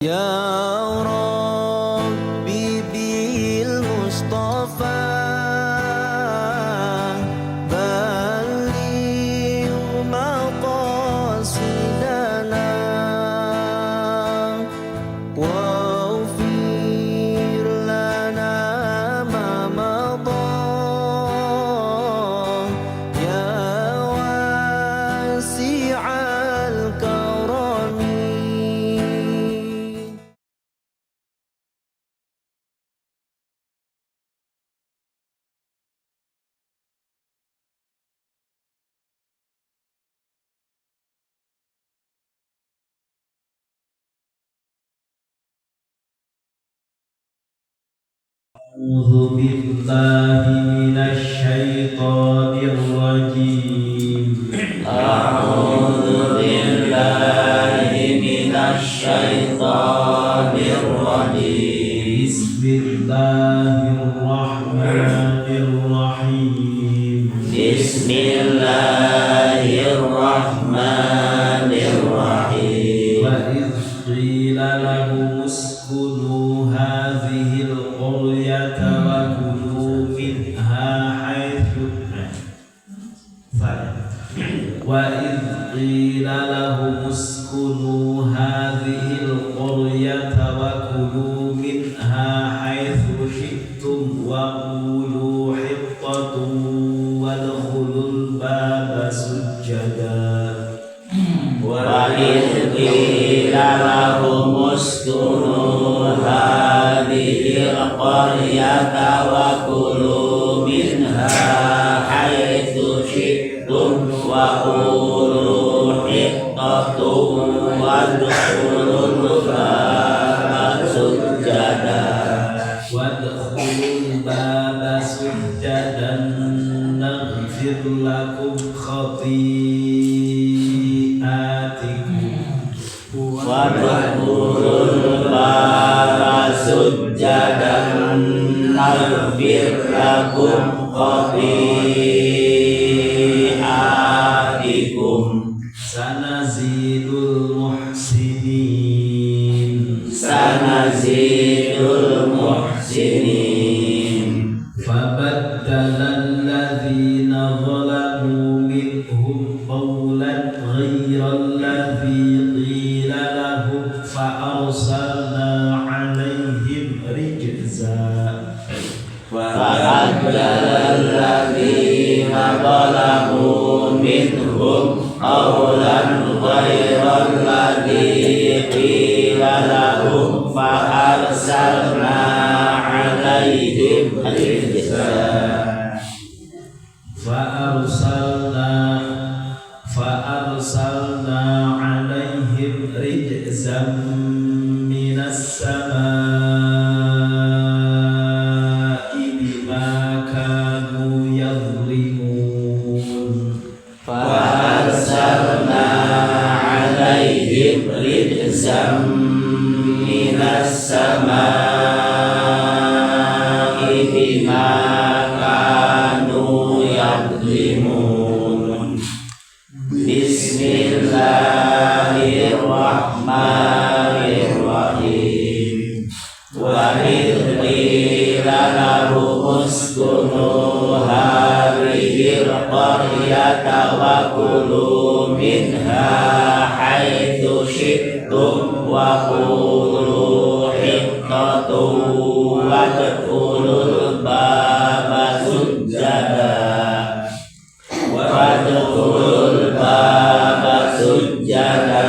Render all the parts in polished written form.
Ya Rabbi bil Mustafa balligh maqasidana waghfir lana ma madha ya wasi'al karami. أعوذ بالله من الشيطان الرجيم. أعوذ بالله من الشيطان الرجيم. بسم الله الرحمن الرحيم. بسم الله الرحمن الرحيم. وإذ قيل لهم اسكنوا هذه القرية وكلوا منها حيث وإذ قيل لهم اسكنوا هذه القرية وكلوا منها حيث شئتم وقولوا حطة وادخلوا الباب سجدا. وإذ قيل لهم اسكنوا هذه القرية وكلوا منها حيث شئتم وقولوا حطة وادخلوا الباب سجدا. وادخلوا الباب سجدا نغفر لكم خطيئاتكم. وادخلوا الباب سجدا نغفر لكم خطيئاتكم. سنزيد المحسنين. سنزيد المحسنين. فبدل الذين ظلموا منهم قولا غير الذي قيل لهم فأرسلنا عليهم رجزا. فبدل الذين ظلموا منهم قولا غير الذي قيل لهم فأرسلنا عليهم رجزا. فأرسلنا عليهم رجزا من السماء بما كانوا يظلمون. فأرسلنا عليهم رجزا من السماء بما كانوا يظلمون. بسم الله الرحمن الرحيم. وإذ قيل لهم اسكنوا هذه القرية وكلوا منها حيث شئتم وقولوا حطة وادخلوا الباب سجدا. وادخلوا الباب سجدا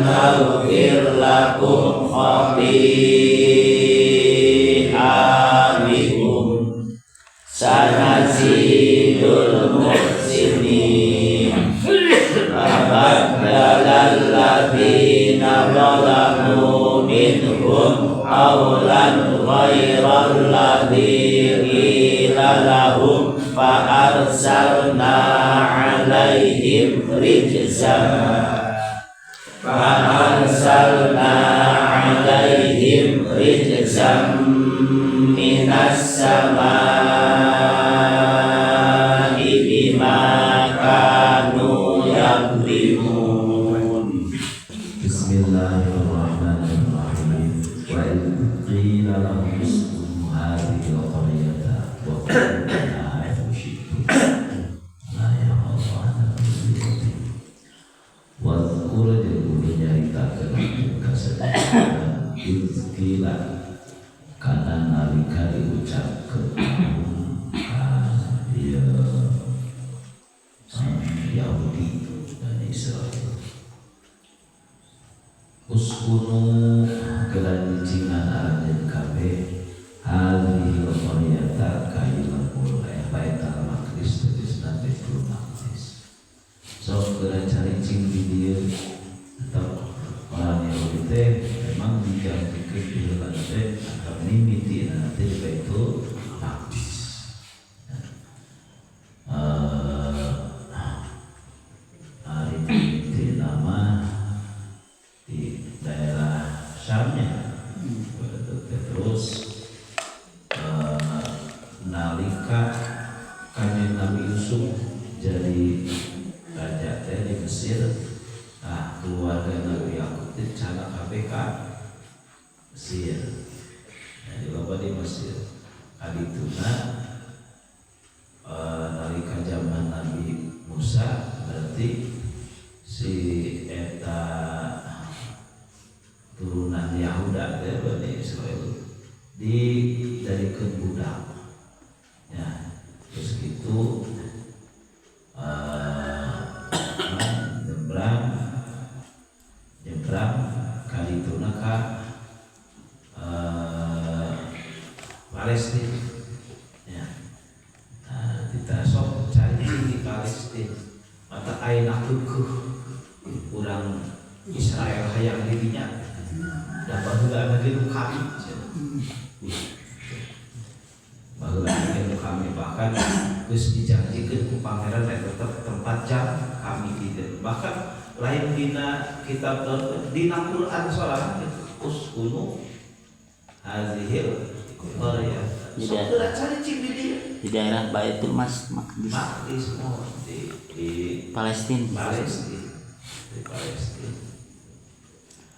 نغفر لكم خطيئاتكم. سنزيد المحسنين. فبدل الذين ظلموا منهم قولا غير الذي قيل لهم فأرسلنا عليهم رجزا. فأرسلنا عليهم رجزا من السماء بما كانوا يظلمون. Bismillahirrahmanirrahim. izkila karena nalika diucapkeun Yahudi dan Israel uskunu kelan jingan arajan kabeh hadhihi qaryata kailan mulai baital maqdis tegasna Baitul Maqdis sok kelan caricing di dieu atau orang Yahudi teh memang dijanjikeun di heula teh akan mimiti nanti di Baitul Maqdis di nama di daerah Syamnya terus nalika kanjeng Nabi Yusuf jadi raja teh di Mesir. Nah, keluarga Nabi Yakub teh cara KPK Mesir. Jadi loba di Mesir. Kadituna nalika zaman Nabi Musa berarti si eta turunan Yahuda teh Bani Israel dijadikeun budak. Ya, terus gitu nyebrang kadituna ka Palestina. Ya. Nah, kita sok cari di Palestina. Mata ayeuna keukuh urang Israel hayang dirinya. Da baheula lagi nu kami. Baheula lagi nu kami bahkan geus dijanjikeun ku pangeran tetep tempat jam kami kieu. Bahkan lain dina kitab dina Quran soalna uskunu hazihil qarya. Saudara cari cing di dia. Di daerah Baitul Maqdis. Maqdis di Palestina. Di Palestina.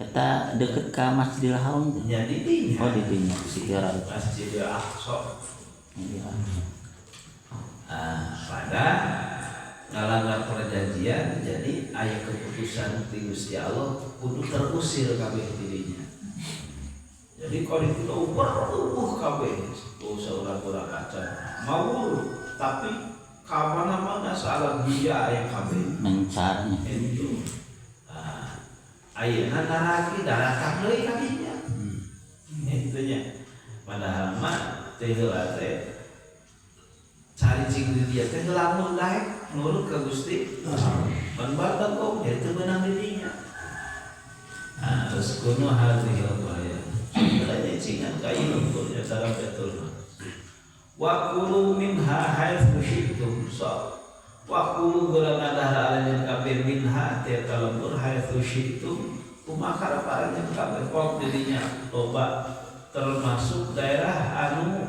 Kita deket ke Masjidil Haram tuh. Ya di dinya. Oh di dinya. Sekira Masjidil Aqsa. Pada ngalanggar perjanjian, jadi aya keputusan ti Gusti Allah kudu terusir kabeh dirinya. Jadi kalau itu ubuh kabeh, saudara-saudara kaca mau tapi kamana-mana salah dia aya kabeh mencarnya. itu. Ayeuna naraki daratang deui ka dinya. Itu nya. Padahal mah teh heula teh cari cing di dia teh lamun daek nurut ka Gusti. Mun badag kok dia teh beunang di dinya. Terus kuno hadhihi al-qarya. Sebenarnya cingan kain untuknya cara betul. Wa kulu minha haitsu syi'tum. Wa kulu geurang dahar kabeh minha teh kalembur haitsu syi'tum. Kumaha parapan kabeh pok dirinya loba termasuk daerah anu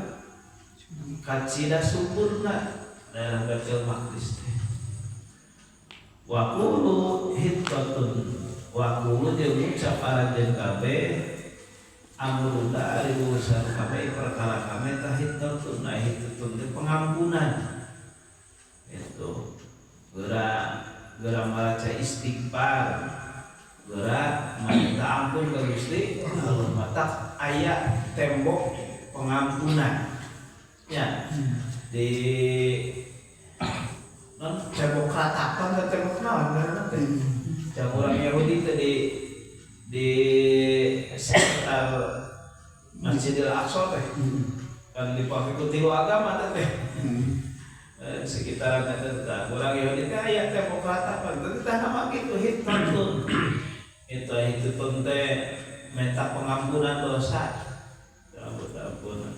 kacida sempurna daerah Baitul Maqdis teh. Wa kulu hittatun wa kulu jeung ucap arajeun kabeh amruna ari urusan kami perkara kami tahittatun hittatun teh pengampunan. Itu geura maca istighfar, geura minta ampun ka Gusti Allah. Mata aya tembok pengampunan. Ya. Di tembok ratapan dan tembok naon teh. Jang urang Yahudi teh di sekitar Masjidil Aqsa teh. Kan dipakai ku tilu agama teh. Sekitaran eta urang Yahudi teh aya tembok ratapan teh nama kitu hittatun. Itu teh minta pengampunan dosa. Ampunan.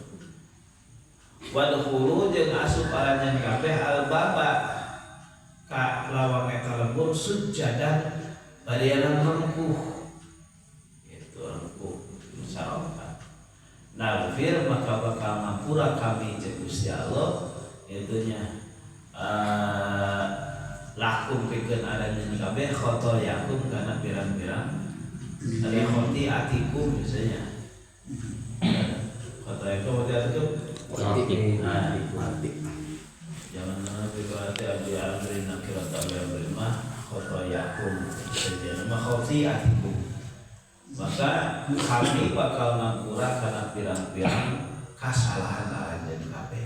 Wadkhulu jeung asup aranjeun kabeh al-baba ka lawang eta lembur sujadan bariana rengkuh. Itu rengkuh insyaallah. Nafir maka bakal ngampura kami jeung Gusti Allah itunya lakum pikeun aranjeun kabeh khotoyakum kana pirang-pirang ari khoti atikum misalnya. Khotoyakum Wajib. Jangan berarti abi amrin akhirat abi amrin mah khotoyakum. Jadi nama khoti atikum. maka kami bakal ngampura karena pirang-pirang kasalahan aranjeun kabeh.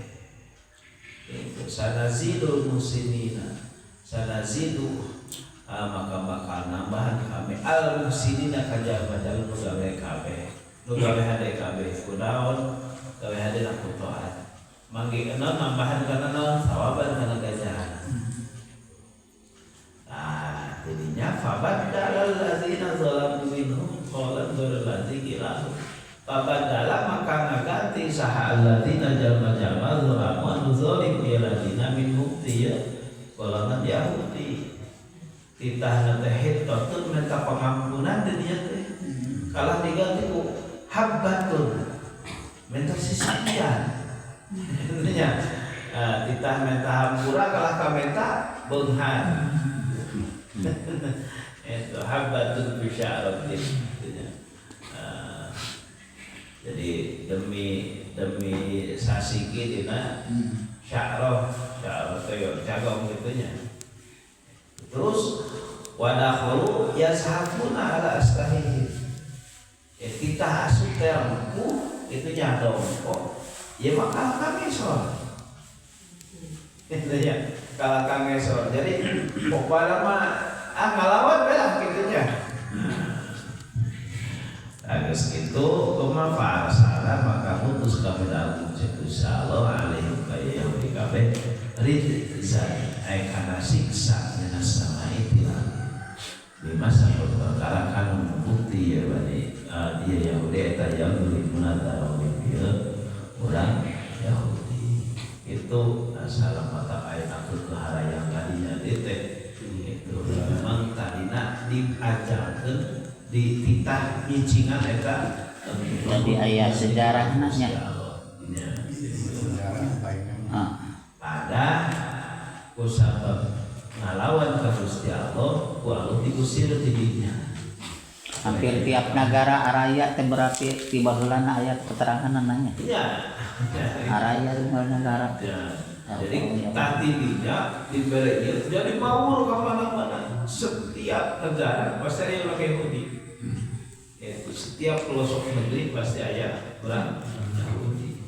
Itu sanazidul muslimina, sanazidu maka bakal nambahan kami al muslimina kajal-kajal nu gawe kabeh. Nu gawe hade kabeh kunaon gawe hade na kutoan. Mangge eunang nambahan kana naon sawaban kana gajahan. Nah, jadinya fabaddalal ladzina zalamu minhum qawlan ghairal ladzi qila. Fabaddala maka ngaganti saha alladzina jalma-jalma zalamu anu zalim ya ladzina minhum tiya golongan Yahudi. Titah teh hitatun minta pengampunan di dia teh. Kalah diganti ku habbatun minta sisian. Intinya titah minta hampura kalah ka minta beunghan. Itu habbatun bisyaratin. Jadi demi sasiki dina sya'roh teh cagong gitunya. Terus wadakhalu yashabuna ala astahihi. Kita asup terangku itu nyadong kok. Ya maka kami sholat. Itu ya kalau kami sholat. Jadi pokoknya mah ngalawan belah gitunya. Agus itu kemafar salah maka putus kami dalam Gusti Allah alaihi kaya Yahudi kabeh rizan ai kana siksa minas samai bilang lima satu perkara kan bukti ya bani dia Yahudi eta Yahudi munata dia orang Yahudi itu salah mata ayat aku kehara yang tadinya teh itu memang tadina diajarkan di titah nyicingan eta jadi ayat sejarah nanya pada kusabab ngalawan ka Gusti Allah walau diusir ti dinya hampir tiap negara araya teh berarti di baheulana ayat keterangan nanya iya araya di negara ya. Jadi tadi dinya diberi jadi mawur ka mana-mana setiap negara pasti aya orang Yahudi. Itu setiap pelosok negeri pasti ada orang Yahudi.